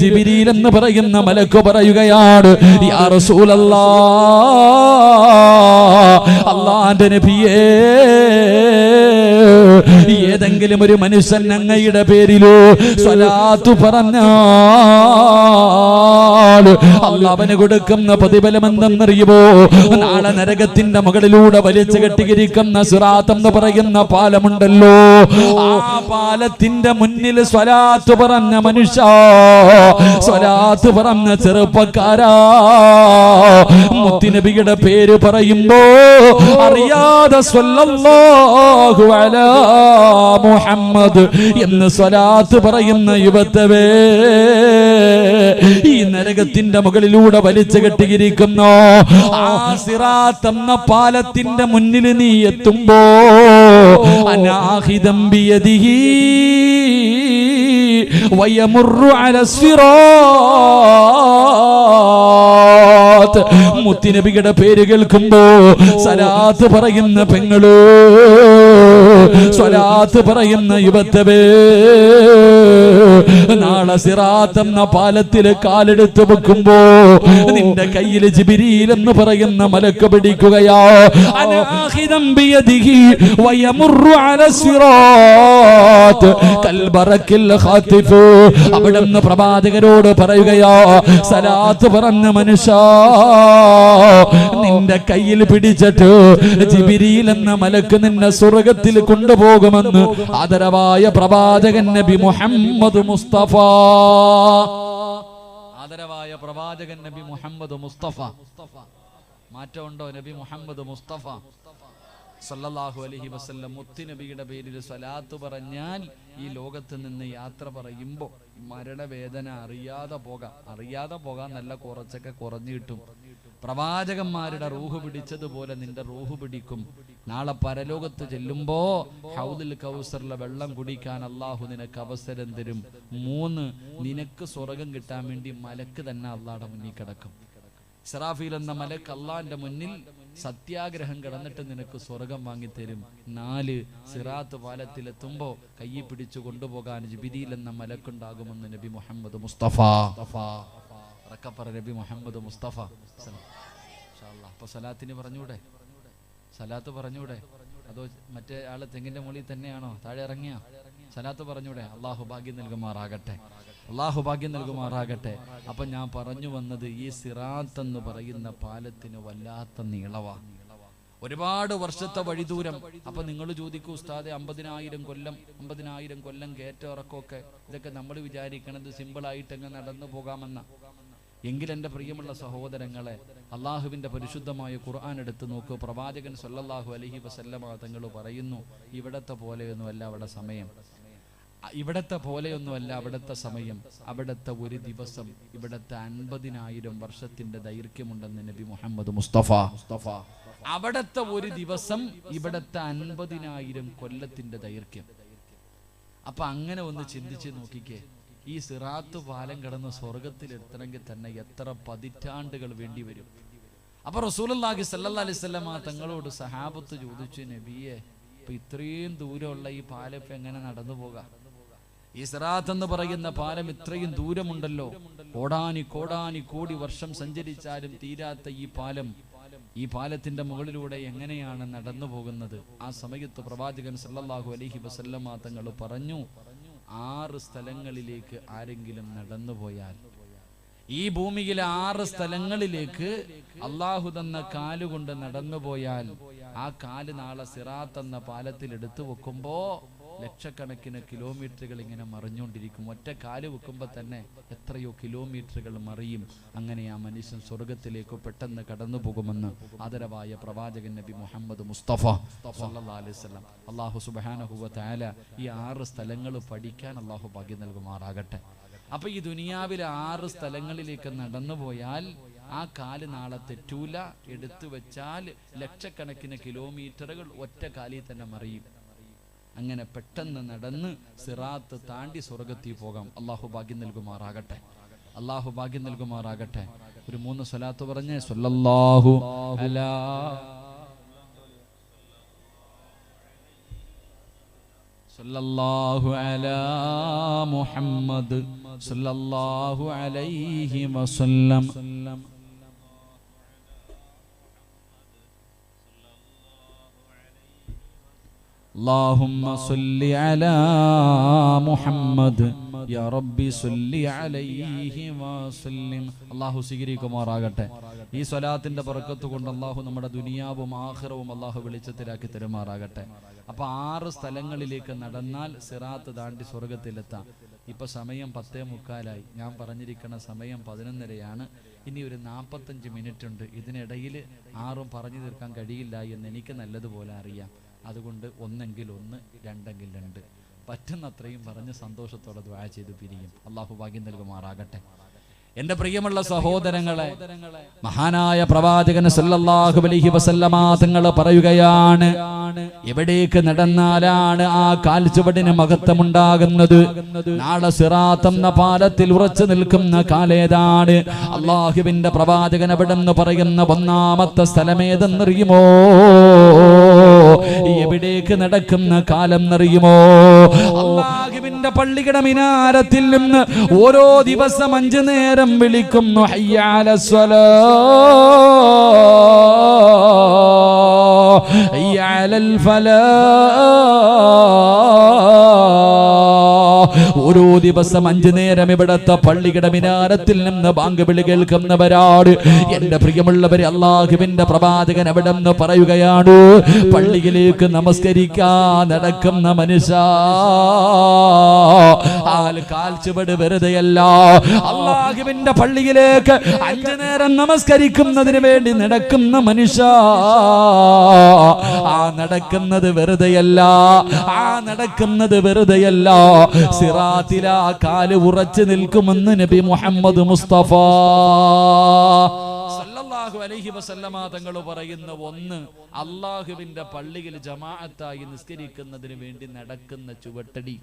ജിബ്രീൽ എന്ന് പറയുന്ന മലക്ക് പറയുകയാണ്, യാ റസൂലല്ലാഹ്, അല്ലാഹുവിന്റെ നബിയേ, ഏതെങ്കിലും ഒരു മനുഷ്യൻ അങ്ങയുടെ പേരിലോ സ്വലാത്ത് പറഞ്ഞാൽ അല്ലാഹ് അവന് കൊടുക്കുന്ന പ്രതിഫലം എന്തെന്നറിയുമോ? നാളെ നരകത്തിന്റെ മുകളിലൂടെ വലിച്ചു കെട്ടിയിരിക്കുന്ന സിറാത്ത് എന്ന് പറയുന്ന പാലമുണ്ടല്ലോ, ആ പാലത്തിന്റെ മുന്നിൽ സ്വലാത്ത് പറഞ്ഞ മനുഷ്യ, സ്വലാത്ത് പറഞ്ഞ ചെറുപ്പക്കാരാ, മുത്തുനബിയുടെ പേര് പറയുമ്പോ അറിയാതെ സ്വല്ലല്ലാഹു അലാ മുഹമ്മദ് എന്ന് സ്വലാത്ത് പറയുന്ന യുവത്തവേ, ഈ നരകത്തിന്റെ മുകളിലൂടെ വലിച്ചു കെട്ടിയിരിക്കുന്നു ആ സിറാത്ത് എന്ന പാലത്തിന്റെ മുന്നിൽ നീ എത്തുമ്പോ അനാഹിദം ബിയദിഹി വയമുറു അലാ സിറാത്ത്. മുത്തുനബിയുടെ പേര് കേൾക്കുമ്പോ സലാത്ത് പറയുന്ന പെങ്ങള്, സ്വലാത്ത് പറയുന്ന യുവത്തവേ, നാളെ സിറാത്ത് എന്ന പാലത്തിൽ കാലെടുത്ത് വെക്കുമ്പോ നിന്റെ കയ്യിൽ ജിബ്രീൽ എന്ന് പറയുന്ന മലക്ക് പിടിക്കുകയാ. അനാഹിദം ബിയദിഹി വയമുറു അലാ സിറാത്ത് കൽബറക്കിൽ ഖാതിഫ്. അവിടുന്ന് പ്രവാചകരോട് പറയുകയാ, സലാത്ത് പറഞ്ഞ മനുഷ്യ, നിന്റെ കയ്യിൽ പിടിച്ചിട്ട് ജിബ്രീൽ എന്ന മലക്ക് നിന്നെ സ്വർഗ്ഗത്തിൽ കൊണ്ടുപോകുമെന്ന് ആദരവായ പ്രവാചകൻ നബി മുഹമ്മദ് മുസ്തഫ. ആദരവായ പ്രവാചകൻ നബി മുഹമ്മദ് മുസ്തഫ. മാറ്റമുണ്ടോ? നബി മുഹമ്മദ് മുസ്തഫ സല്ലല്ലാഹു അലൈഹി വസല്ലം മുത്തുനബിയുടെ പേരിൽ സ്വലാത്ത് പറഞ്ഞാൽ ഈ ലോകത്ത് നിന്ന് യാത്ര പറയുമ്പോൾ മരണവേദന അറിയാതെ പോകാൻ നല്ല കുറച്ചൊക്കെ കുറഞ്ഞു കിട്ടും. പ്രവാചകന്മാരുടെ റൂഹ് പിടിച്ചതുപോലെ നിന്റെ റൂഹ് പിടിക്കും. നാളെ പരലോകത്ത് ചെല്ലുമ്പോ ഹൗദുൽ കൗസറിലെ വെള്ളം കുടിക്കാൻ അള്ളാഹു നിനക്ക് അവസരം തരും. 3, നിനക്ക് സ്വർഗം കിട്ടാൻ വേണ്ടി മലക്ക് തന്നെ അള്ളാഹുടെ മുന്നിൽ കിടക്കും. ഇസ്രാഫീൽ എന്ന മലക്ക് അള്ളാഹിന്റെ മുന്നിൽ സത്യാഗ്രഹം കിടന്നിട്ട് നിനക്ക് സ്വർഗം വാങ്ങിത്തരും. 4, സിറാത്ത് പാലത്തിലെത്തുമ്പോ കയ്യിൽ പിടിച്ചു കൊണ്ടുപോകാൻ ജിബ്രീൽ എന്ന മലക്കുണ്ടാകുമെന്ന് നബി മുഹമ്മദ് മുസ്തഫ. നബി മുഹമ്മദ് മുസ്തഫ. അപ്പൊ സലാത്തിന് പറഞ്ഞൂടെ? സലാത്ത് പറഞ്ഞൂടെ? അതോ മറ്റേ ആള് തെങ്ങിന്റെ മുകളിൽ തന്നെയാണോ താഴെ ഇറങ്ങിയ? സലാത്ത് പറഞ്ഞൂടെ? അള്ളാഹു ഭാഗ്യം നൽകുമാറാകട്ടെ, അള്ളാഹു ഭാഗ്യം നൽകുമാറാകട്ടെ. അപ്പൊ ഞാൻ പറഞ്ഞു വന്നത്, ഈ സിറാത്ത് എന്ന് പറയുന്ന പാലത്തിന് വല്ലാത്ത നീളവാ, ഒരുപാട് വർഷത്തെ വഴിദൂരം. അപ്പൊ നിങ്ങൾ ചോദിക്കൂ, ഉസ്താദെ 50,000 കൊല്ലം കയറ്റ ഇറക്കമൊക്കെ, ഇതൊക്കെ നമ്മൾ വിചാരിക്കണത് സിമ്പിളായിട്ട് അങ്ങ് നടന്നു പോകാമെന്ന. എങ്കിൽ എൻ്റെ പ്രിയമുള്ള സഹോദരങ്ങളെ, അള്ളാഹുവിൻ്റെ പരിശുദ്ധമായ ഖുർആൻ എടുത്ത് നോക്കൂ. പ്രവാചകൻ സല്ലല്ലാഹു അലൈഹി വസല്ലമ തങ്ങൾ പറയുന്നു, ഇവിടത്തെ പോലെയൊന്നുമല്ല അവിടെ സമയം, ഇവിടത്തെ പോലെയൊന്നുമല്ല അവിടുത്തെ സമയം. അവിടുത്തെ ഒരു ദിവസം ഇവിടത്തെ 50,000 വർഷത്തിന്റെ ദൈർഘ്യമുണ്ടെന്ന് നബി മുഹമ്മദ് മുസ്തഫ. അവിടത്തെ ഒരു ദിവസം ഇവിടത്തെ 50,000 കൊല്ലത്തിന്റെ ദൈർഘ്യം. അപ്പൊ അങ്ങനെ ഒന്ന് ചിന്തിച്ച് നോക്കിക്കേ, ഈ സിറാത്ത് പാലം കടന്ന് സ്വർഗത്തിലെത്തണമെങ്കിൽ തന്നെ എത്ര പതിറ്റാണ്ടുകൾ വേണ്ടി വരും. അപ്പൊ റസൂലുള്ളാഹി സ്വല്ലല്ലാഹി അലൈഹി വസല്ലമ തങ്ങളോട് സഹാബത്ത് ചോദിച്ചു, നബിയെ ഇപ്പൊ ഇത്രയും ദൂരമുള്ള ഈ പാലം ഇപ്പൊ എങ്ങനെ നടന്നു പോകാം? ഈ സിറാത്ത് എന്ന് പറയുന്ന പാലം ഇത്രയും ദൂരമുണ്ടല്ലോ, കോടാനി കോടി വർഷം സഞ്ചരിച്ചാലും തീരാത്ത ഈ പാലത്തിന്റെ മുകളിലൂടെ എങ്ങനെയാണ് നടന്നു പോകുന്നത്? ആ സമയത്ത് പ്രവാചകൻ സല്ലല്ലാഹു അലൈഹി വസല്ലമ തങ്ങൾ പറഞ്ഞു, 6 സ്ഥലങ്ങളിലേക്ക് ആരെങ്കിലും നടന്നു പോയാൽ, ഈ ഭൂമിയിലെ 6 സ്ഥലങ്ങളിലേക്ക് അള്ളാഹു തന്ന കാലുകൊണ്ട് നടന്നു പോയാൽ, ആ കാല് നാളെ സിറാത്ത് എന്ന പാലത്തിൽ എടുത്തു വെക്കുമ്പോ ലക്ഷക്കണക്കിന് കിലോമീറ്ററുകൾ ഇങ്ങനെ മറിഞ്ഞുകൊണ്ടിരിക്കും. ഒറ്റ കാല് വെക്കുമ്പോൾ തന്നെ എത്രയോ കിലോമീറ്ററുകൾ മറിയും. അങ്ങനെ ആ മനുഷ്യൻ സ്വർഗത്തിലേക്ക് പെട്ടെന്ന് കടന്നു പോകുമെന്ന് ആദരവായ പ്രവാചകൻ നബി മുഹമ്മദ് മുസ്തഫ സല്ലല്ലാഹു അലൈഹി വസല്ലം. അല്ലാഹു സുബ്ഹാനഹു വ തആല ഈ 6 സ്ഥലങ്ങൾ പഠിക്കാൻ അല്ലാഹു ഭാഗ്യം നൽകുമാറാകട്ടെ. അപ്പൊ ഈ ദുനിയാവിലെ 6 സ്ഥലങ്ങളിലേക്ക് നടന്നു പോയാൽ ആ കാല് നാളെ തെറ്റൂല. എടുത്തു വെച്ചാൽ ലക്ഷക്കണക്കിന് കിലോമീറ്ററുകൾ ഒറ്റ കാലിൽ തന്നെ മറിയും. അങ്ങനെ പെട്ടെന്ന് നടന്ന് സിറാത്ത് താണ്ടി സ്വർഗത്തിൽ പോകാം. അള്ളാഹു ഭാഗ്യം നൽകുമാറാകട്ടെ, അള്ളാഹു ഭാഗ്യം നൽകുമാറാകട്ടെ. ഒരു 3 സ്വലാത്ത് പറഞ്ഞ് സ്വല്ലല്ലാഹു അലാ സ്വല്ലല്ലാഹു അലാ മുഹമ്മദ് സ്വല്ലല്ലാഹു അലൈഹി വസല്ലം. اللهم صل على محمد يا ربي صل عليه وسلم. അല്ലാഹു സ്വീകരിക്കുമാറാകട്ടെ. ഈ സ്വലാത്തിന്റെ ബർക്കത്ത് കൊണ്ട് അല്ലാഹു നമ്മുടെ ദുനിയാവും ആഖിറവും അല്ലാഹു വെളിച്ചത്തിലാക്കി തരുമാറാകട്ടെ. അപ്പൊ 6 സ്ഥലങ്ങളിലേക്ക് നടന്നാൽ സിറാത്ത് താണ്ടി സ്വർഗത്തിലെത്താം. ഇപ്പൊ സമയം 10:45. ഞാൻ പറഞ്ഞിരിക്കുന്ന സമയം 11:30. ഇനി ഒരു 45 മിനിറ്റ് ഉണ്ട്. ഇതിനിടയിൽ 6 പറഞ്ഞു തീർക്കാൻ കഴിയില്ല എന്ന് എനിക്ക് നല്ലതുപോലെ അറിയാം. അതുകൊണ്ട് ഒന്നെങ്കിൽ 1, രണ്ടെങ്കിൽ 2, പറ്റുന്നത്രയും പറഞ്ഞ് സന്തോഷത്തോടെ ദുആ ചെയ്ത് പിരിയും. അല്ലാഹു ഭാഗ്യം നൽകുമാറാകട്ടെ. എന്റെ പ്രിയമുള്ള സഹോദരങ്ങളെ, മഹാനായ പ്രവാചകൻ സല്ലല്ലാഹു അലൈഹി വസല്ലമ തങ്ങൾ പറയുകയാണ്, എവിടേക്ക് നടന്നാലാണ് ആ കാൽച്ചുവടിന് മഹത്വമുണ്ടാകുന്നത്? നാളെ സിറാത്ത് എന്ന പാലത്തിൽ ഉറച്ചു നിൽക്കുന്ന കാലേതാണ്? അല്ലാഹുവിന്റെ പ്രവാചകൻ അവിടെന്ന് പറയുന്ന 1ാമത്തെ സ്ഥലമേതെന്നറിയുമോ? എവിടേക്ക് നടക്കുന്ന കാലം എന്നറിയുമോ? അല്ലാഹുവിന്റെ പള്ളിയുടെ മിനാരത്തിൽ നിന്ന് ഓരോ ദിവസം 5 നേരം വിളിക്കുന്നു, ഹയ്യ അലസ്സലാഹ്, ഹയ്യ അലൽ ഫലാഹ്. ഓരോ ദിവസം 5 നേരം ഇവിടത്തെ പള്ളിയുടെ മിനാരത്തിൽ നിന്ന് ബാങ്ക് വിളി കേൾക്കുന്നവരാണ്. എന്റെ പ്രിയമുള്ളവരെ, അല്ലാഹുവിന്റെ പ്രവാചകൻ അവിടെ നിന്ന് പറയുകയാണ്, പള്ളിയിലേക്ക് നമസ്കരിക്കാൻ നടക്കുന്ന മനുഷ്യ, കാൽച്ചുവട് വെറുതെയല്ല. അല്ലാഹുവിന്റെ പള്ളിയിലേക്ക് 5 നേരം നമസ്കരിക്കുന്നതിന് വേണ്ടി നടക്കുന്ന മനുഷ്യ, ആ നടക്കുന്നത് വെറുതെയല്ല, ആ നടക്കുന്നത് വെറുതെയല്ല. സിറാത്തില കാല് ഉറച്ചു നിൽക്കുമെന്ന് നബി മുഹമ്മദ് മുസ്തഫ സല്ലല്ലാഹു അലൈഹി വസല്ലമ തങ്ങൾ പറയുന്ന 1, അല്ലാഹുവിന്റെ പള്ളിയിൽ ജമാഅത്തായി നിസ്കരിക്കുന്നതിന് വേണ്ടി നടക്കുന്ന ചുവട്ടടി,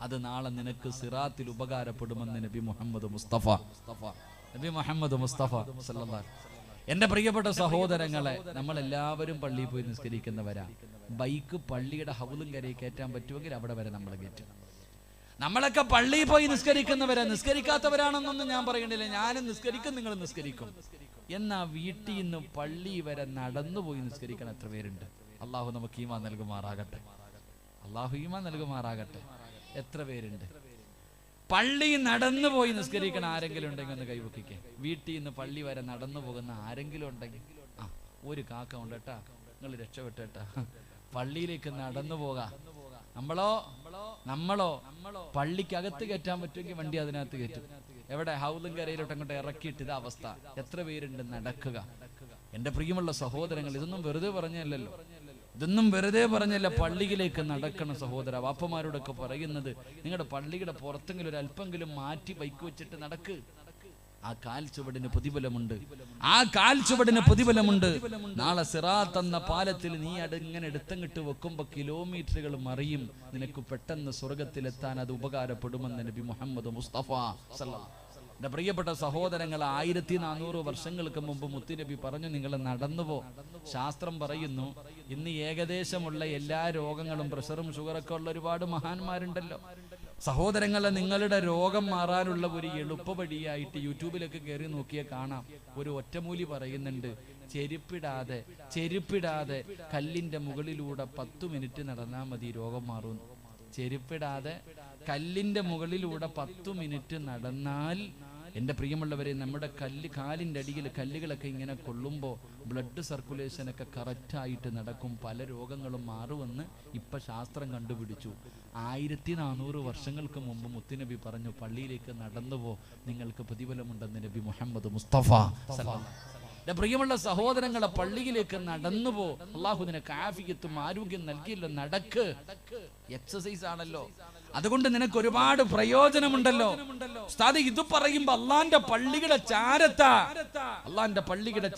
അത് നാളെ നിനക്ക് സിറാത്തിൽ ഉപകാരപ്പെടുമെന്ന് നബി മുഹമ്മദ് മുസ്തഫ സല്ലല്ലാഹു. എന്റെ പ്രിയപ്പെട്ട സഹോദരങ്ങളെ, നമ്മൾ എല്ലാവരും പള്ളിയിൽ പോയി നിസ്കരിക്കുന്നവരാ. ബൈക്ക് പള്ളിയുടെ ഹൗലും കരയിൽ കയറ്റാൻ പറ്റുമെങ്കിൽ അവിടെ വരെ നമ്മൾ കയറ്റും. നമ്മളൊക്കെ പള്ളിയിൽ പോയി നിസ്കരിക്കുന്നവരാ. നിസ്കരിക്കാത്തവരാണെന്നൊന്നും ഞാൻ പറയണില്ല. ഞാനും നിസ്കരിക്കും, നിങ്ങൾ നിസ്കരിക്കും. എന്നാ വീട്ടിൽ നിന്ന് പള്ളി വരെ നടന്നുപോയി നിസ്കരിക്കാൻ എത്ര പേരുണ്ട്? അള്ളാഹു നമുക്ക് ഈമാൻ നൽകുമാറാകട്ടെ, അള്ളാഹു ഈമാൻ നൽകുമാറാകട്ടെ. എത്ര പേരുണ്ട് പള്ളി നടന്നു പോയി നിസ്കരിക്കണം? ആരെങ്കിലും ഉണ്ടെങ്കിൽ ഒന്ന് കൈവക്കിക്കേ. വീട്ടിൽ നിന്ന് പള്ളി വരെ നടന്നു പോകുന്ന ആരെങ്കിലും ഉണ്ടെങ്കിൽ? ഒരു കാക്ക ഉണ്ട് കേട്ടാ, നിങ്ങൾ രക്ഷപ്പെട്ടേട്ടാ. പള്ളിയിലേക്ക് നടന്നു പോകാം. നമ്മളോ പള്ളിക്കകത്ത് കയറ്റാൻ പറ്റുമെങ്കിൽ വണ്ടി അതിനകത്ത് കയറ്റും. എവിടെ? ഹൗലും കരയിലോട്ട് അങ്ങോട്ട് ഇറക്കിയിട്ട് ഇതാ അവസ്ഥ. എത്ര പേരുണ്ട് നടക്കുക? എന്റെ പ്രിയമുള്ള സഹോദരങ്ങൾ, ഇതൊന്നും വെറുതെ പറഞ്ഞല്ലോ, ഇതൊന്നും വെറുതെ പറഞ്ഞല്ല. പള്ളിയിലേക്ക് നടക്കണം സഹോദര. വാപ്പമാരോടൊക്കെ പറയുന്നത്, നിങ്ങളുടെ പള്ളിയുടെ പുറത്തെങ്കിലും ഒരു അല്പെങ്കിലും മാറ്റി ബൈക്ക് വെച്ചിട്ട് നടക്ക്. ആ കാൽ ചുവടിന് പ്രതിഫലമുണ്ട്. ആ കാൽ ചുവടിന് പ്രതിഫലമുണ്ട്. നാളെ സിറാത്ത് എന്ന പാലത്തിൽ നീ ഇങ്ങനെ എടുത്തങ്ങിട്ട് വെക്കുമ്പോ കിലോമീറ്ററുകൾ മറിയും. നിനക്ക് പെട്ടെന്ന് സ്വർഗത്തിലെത്താൻ അത് ഉപകാരപ്പെടുമെന്ന് നബി മുഹമ്മദ് മുസ്തഫ സല്ലല്ലാഹു. എൻ്റെ പ്രിയപ്പെട്ട സഹോദരങ്ങൾ, 1400 വർഷങ്ങൾക്ക് മുമ്പ് മുത്തുനബി പറഞ്ഞു, നിങ്ങൾ നടന്നുപോ. ശാസ്ത്രം പറയുന്നു, ഇന്ന് ഏകദേശമുള്ള എല്ലാ രോഗങ്ങളും, പ്രഷറും ഷുഗറൊക്കെ ഉള്ള ഒരുപാട് മഹാന്മാരുണ്ടല്ലോ. സഹോദരങ്ങളെ, നിങ്ങളുടെ രോഗം മാറാനുള്ള ഒരു എളുപ്പ വഴിയായിട്ട് യൂട്യൂബിലൊക്കെ കയറി നോക്കിയാൽ കാണാം. ഒരു ഒറ്റമൂലി പറയുന്നുണ്ട്, ചെരുപ്പിടാതെ കല്ലിന്റെ മുകളിലൂടെ 10 മിനിറ്റ് നടന്നാൽ മതി, രോഗം മാറും. ചെരുപ്പിടാതെ കല്ലിന്റെ മുകളിലൂടെ 10 മിനിറ്റ് നടന്നാൽ, എൻ്റെ പ്രിയമുള്ളവരെ, നമ്മുടെ കാലിൻ്റെ അടിയിൽ കല്ലുകളൊക്കെ ഇങ്ങനെ കൊള്ളുമ്പോൾ ബ്ലഡ് സർക്കുലേഷനൊക്കെ കറക്റ്റായിട്ട് നടക്കും. പല രോഗങ്ങളും മാറുമെന്ന് ഇപ്പം ശാസ്ത്രം കണ്ടുപിടിച്ചു. 1400 വർഷങ്ങൾക്ക് മുമ്പ് മുത്തുനബി പറഞ്ഞു, പള്ളിയിലേക്ക് നടന്നുപോ, നിങ്ങൾക്ക് പ്രതിഫലമുണ്ടെന്ന് നബി മുഹമ്മദ് മുസ്തഫ സല്ലല്ലാഹു. എൻ്റെ പ്രിയമുള്ള സഹോദരങ്ങളെ, പള്ളിയിലേക്ക് നടന്നുപോ. അള്ളാഹു നിനക്ക് ആഫിയത്തും ആരോഗ്യം നൽകിയല്ലോ. നടക്ക്, എക്സസൈസ് ആണല്ലോ. അതുകൊണ്ട് നിനക്ക് ഒരുപാട് പ്രയോജനമുണ്ടല്ലോ. ഉസ്താദ് ഇത് പറയുമ്പോ അള്ളാന്റെ പള്ളിയുടെ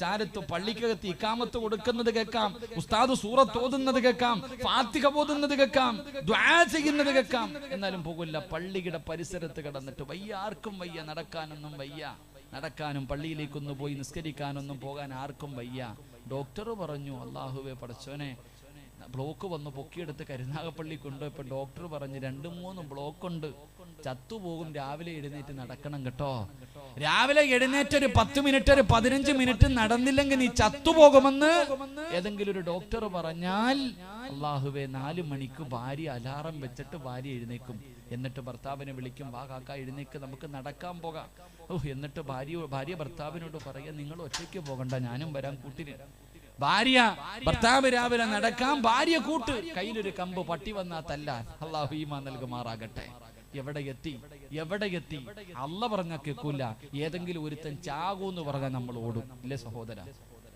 ചാരത്ത് പള്ളിക്കകത്ത് ഇഖാമത്ത് കൊടുക്കുന്നത് കേൾക്കാം, ഉസ്താദ് സൂറത്ത് ഓതുന്നത് കേൾക്കാം, ഫാത്തിഹ ഓതുന്നത് കേൾക്കാം, ദുആ ചെയ്യുന്നത് കേൾക്കാം. എന്നാലും പോകില്ല. പള്ളിയുടെ പരിസരത്ത് കിടന്നിട്ട് വയ്യ, ആർക്കും വയ്യ, നടക്കാനൊന്നും വയ്യ. നടക്കാനും പള്ളിയിലേക്കൊന്ന് പോയി നിസ്കരിക്കാനൊന്നും പോകാൻ ആർക്കും വയ്യ. ഡോക്ടർ പറഞ്ഞു, അല്ലാഹുവേ പടച്ചോനെ, ബ്ലോക്ക് വന്ന് പൊക്കിയെടുത്ത് കരുനാഗപ്പള്ളി കൊണ്ടുപോയപ്പോൾ ഡോക്ടർ പറഞ്ഞു, 2-3 ബ്ലോക്ക് ഉണ്ട്, ചത്തുപോകും, രാവിലെ എഴുന്നേറ്റ് നടക്കണം കേട്ടോ. രാവിലെ എഴുന്നേറ്റ് ഒരു 10 മിനിറ്റ്, ഒരു 15 മിനിറ്റ് നടന്നില്ലെങ്കിൽ നീ ചത്തുപോകുമെന്ന് ഏതെങ്കിലും ഒരു ഡോക്ടർ പറഞ്ഞാൽ, അല്ലാഹുവേ, 4 മണിക്ക് ഭാര്യ അലാറം വെച്ചിട്ട് ഭാര്യ എഴുന്നേക്കും. എന്നിട്ട് ഭർത്താവിനെ വിളിക്കും, വാ കാക്ക എഴുന്നേക്ക്, നമുക്ക് നടക്കാൻ പോകാം. എന്നിട്ട് ഭാര്യ ഭർത്താവിനോട് പറയാ, നിങ്ങൾ ഒറ്റയ്ക്ക് പോകണ്ട, ഞാനും വരാൻ കൂട്ടിന്. ഭർത്താവ് രാവിലെ നടക്കാം, ഭാര്യ കൂട്ട്. കയ്യിലൊരു കമ്പ്, പട്ടി വന്നാ തല്ലാൻ. അല്ലാഹു ഈമാൻ നൽകുമാറാകട്ടെ. എവിടെ എത്തി? അല്ല പറഞ്ഞ കേൾക്കൂല. ഏതെങ്കിലും ഒരുത്തൻ ചാകൂന്ന് പറഞ്ഞാൽ നമ്മൾ ഓടും, ഇല്ലേ സഹോദര?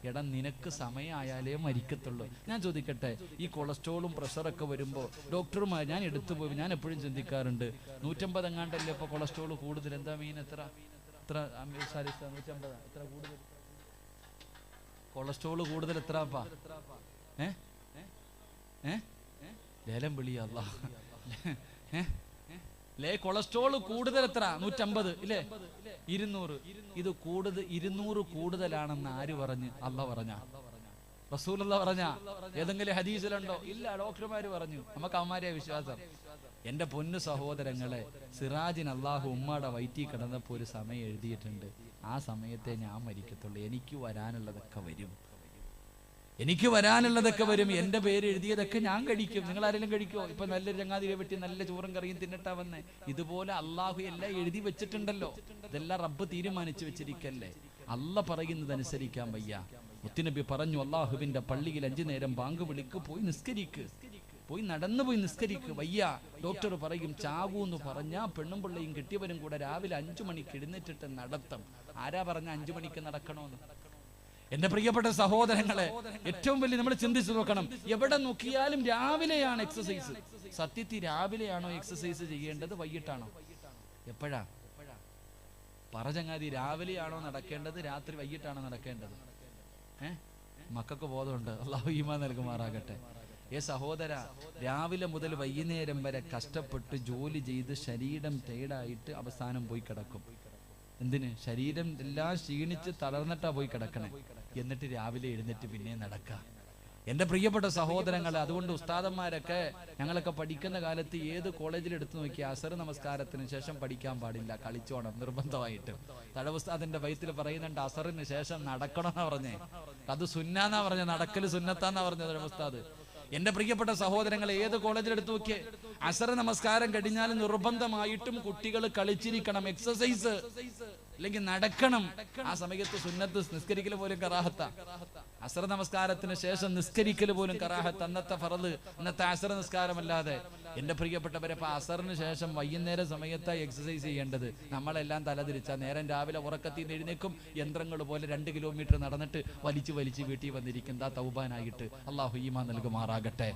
എടാ, നിനക്ക് സമയമായാലേ മരിക്കത്തുള്ളൂ. ഞാൻ ചോദിക്കട്ടെ, ഈ കൊളസ്ട്രോളും പ്രഷറൊക്കെ വരുമ്പോൾ ഡോക്ടർമാർ, ഞാൻ എടുത്തുപോയി, ഞാൻ എപ്പോഴും ചിന്തിക്കാറുണ്ട്, 150 എങ്ങാണ്ടല്ലേ ഇപ്പൊ കൊളസ്ട്രോൾ കൂടുതൽ. എന്താ മീൻ എത്ര 150 എത്ര കൂടുതൽ? കൊളസ്ട്രോള് കൂടുതൽ എത്രപ്പാ? ലേലം വിളിയ കൊളസ്ട്രോള് കൂടുതൽ എത്ര? 150 ഇല്ലേ? 200. ഇത് 200 കൂടുതലാണെന്ന് ആര് പറഞ്ഞ്? അല്ലാഹ് പറഞ്ഞ? റസൂലുള്ളാഹി പറഞ്ഞ? ഏതെങ്കിലും ഹദീസിലുണ്ടോ? ഇല്ല, ഡോക്ടർമാര് പറഞ്ഞു. നമുക്ക് അവന്മാരെ വിശ്വാസം. എന്റെ പൊന്നു സഹോദരങ്ങളെ, സിറാജിന് അല്ലാഹു ഉമ്മയുടെ വയറ്റിൽ കിടന്നപ്പോൾ ഒരു സമയം എഴുതിയിട്ടുണ്ട്, ആ സമയത്തെ ഞാൻ മരിക്കത്തുള്ളൂ, എനിക്ക് വരാനുള്ളതൊക്കെ വരും, എന്റെ പേര് എഴുതിയതൊക്കെ ഞാൻ കഴിക്കും. നിങ്ങൾ ആരെങ്കിലും കഴിക്കോ? ഇപ്പൊ നല്ലൊരു ചങ്ങാതിരെ പറ്റി നല്ല ചോറും കറിയും തിന്നിട്ടാ വന്നേ. ഇതുപോലെ അള്ളാഹു എല്ലാം എഴുതി വെച്ചിട്ടുണ്ടല്ലോ. ഇതെല്ലാം റബ്ബ് തീരുമാനിച്ചു വെച്ചിരിക്കല്ലേ. അല്ല പറയുന്നത് അനുസരിക്കാൻ വയ്യ. മുത്തുനബി പറഞ്ഞു, അള്ളാഹുവിന്റെ പള്ളിയിൽ 5 നേരം ബാങ്ക് വിളിക്ക്, പോയി നിസ്കരിക്ക്, നടന്നു പോയി നിസ്കരിക്ക്. വയ്യ, ഡോക്ടർ പറയും ചാവൂന്ന് പറഞ്ഞാ പെണ്ണും പിള്ളയും കെട്ടിയവരും കൂടെ രാവിലെ 5 മണിക്ക് എഴുന്നേറ്റിട്ട് നടത്തും. ആരാ പറഞ്ഞ 5 മണിക്ക് നടക്കണമെന്ന്? എന്റെ പ്രിയപ്പെട്ട സഹോദരങ്ങളെ, ഏറ്റവും വലിയ നമ്മൾ ചിന്തിച്ചു നോക്കണം. എവിടെ നോക്കിയാലും രാവിലെയാണ് എക്സസൈസ്. സത്യത്തിൽ രാവിലെയാണോ എക്സസൈസ് ചെയ്യേണ്ടത്, വൈകിട്ടാണോ? എപ്പോഴാ പറഞ്ഞങ്ങാതി? രാവിലെയാണോ നടക്കേണ്ടത്, രാത്രി വൈകിട്ടാണോ നടക്കേണ്ടത്? മക്കൾക്ക് ബോധമുണ്ട്. അല്ലാഹു ഈമാൻ നൽകുമാറാകട്ടെ. സഹോദര, രാവിലെ മുതൽ വൈകുന്നേരം വരെ കഷ്ടപ്പെട്ട് ജോലി ചെയ്ത് ശരീരം ടയർഡായിട്ട് അവസാനം പോയി കിടക്കും. എന്തിന്? ശരീരം എല്ലാം ക്ഷീണിച്ച് തളർന്നിട്ടാ പോയി കിടക്കണേ. എന്നിട്ട് രാവിലെ എഴുന്നേറ്റ് പിന്നെ നടക്കുക. എൻ്റെ പ്രിയപ്പെട്ട സഹോദരങ്ങളെ, അതുകൊണ്ട് ഉസ്താദന്മാരൊക്കെ, ഞങ്ങളൊക്കെ പഠിക്കുന്ന കാലത്ത് ഏത് കോളേജിൽ എടുത്തു നോക്കി അസർ നമസ്കാരത്തിന് ശേഷം പഠിക്കാൻ പാടില്ല, കളിച്ചോണം നിർബന്ധമായിട്ട്. തടവുസ്താദിന്റെ വയറ്റിൽ പറയുന്നുണ്ട്, അസറിന് ശേഷം നടക്കണമെന്നാ പറഞ്ഞേ. അത് സുന്നാന്നാ പറഞ്ഞ, നടക്കല് സുന്നത്താന്നാ പറഞ്ഞത് തടവുസ്താദ്. എന്റെ പ്രിയപ്പെട്ട സഹോദരങ്ങളെ, ഏത് കോളേജിൽ എടുത്തു നോക്കിയേ, അസർ നമസ്കാരം കഴിഞ്ഞാൽ നിർബന്ധമായിട്ടും കുട്ടികൾ കളിച്ചിരിക്കണം, എക്സസൈസ്, അല്ലെങ്കിൽ നടക്കണം. ആ സമയത്ത് സുന്നത്ത് നിസ്കരിക്കൽ പോലും കറാഹത്ത. അസർ നമസ്കാരത്തിന് ശേഷം നിസ്കരിക്കൽ പോലും കറാഹത്ത്. അന്നത്തെ ഫറദ്, ഇന്നത്തെ അസർ നിസ്കാരമല്ലാതെ. എന്റെ പ്രിയപ്പെട്ടവരെ, അപ്പൊ അസറിന് ശേഷം വൈകുന്നേര സമയത്ത് എക്സസൈസ് ചെയ്യേണ്ടത്. നമ്മളെല്ലാം തലതിരിച്ച നേരം രാവിലെ ഉറക്കത്തിൽ നിന്ന് എഴുന്നേക്കും, യന്ത്രങ്ങൾ പോലെ 2 കിലോമീറ്റർ നടന്നിട്ട് വലിച്ചു വീട്ടിൽ വന്നിരിക്കും, തൗബാനായിട്ട്. അല്ലാഹു ഈമാൻ നൽകുമാറാകട്ടെ.